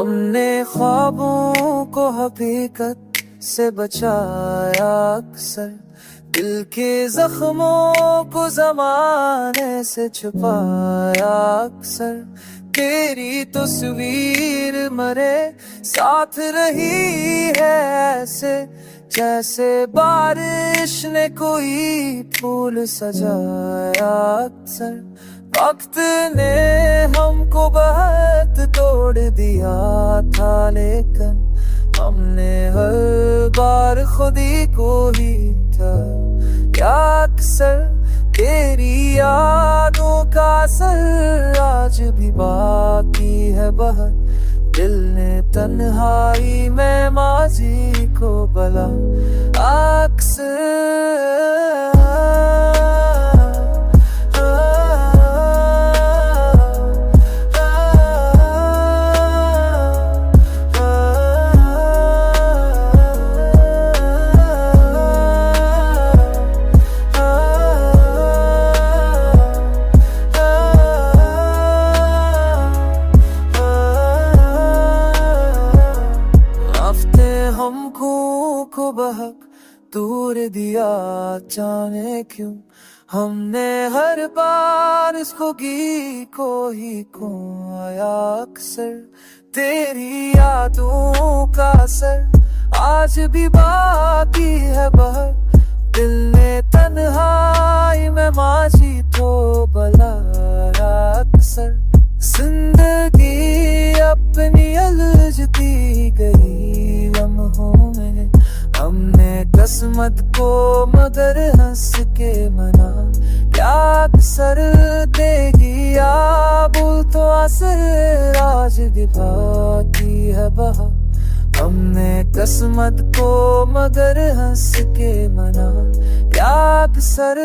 हमने ख्वाबों को हकीकत से बचाया अक्सर, दिल के जख्मों को जमाने से छुपाया अक्सर। तेरी तस्वीर मरे साथ रही है ऐसे, जैसे बारिश ने कोई फूल सजाया अक्सर। वक्त ने हमको बहुत तोड़ दिया था, लेकिन हमने हर बार खुद ही को ही था क्या अक्सर। तेरी यादों का असर आज भी बाकी है बहुत, दिल ने तन्हाई में माजी को भला अक्सर। हमको को बहक दूर दिया जाने क्यों, हमने हर बार इसको की को ही को आया अक्सर। तेरी यादों का असर आज भी बाकी है बहर, दिल ने तन्हाई में माजी तो बुलाया अक्सर। जिंदगी अपनी उलझती गई लम्हों में, हमने किस्मत को मगर हंस के मना क्या अक्सर। देगी आबुल तो असर आज भी बाकी है बहा, हमने किस्मत को मगर हंस के मना क्या अक्सर।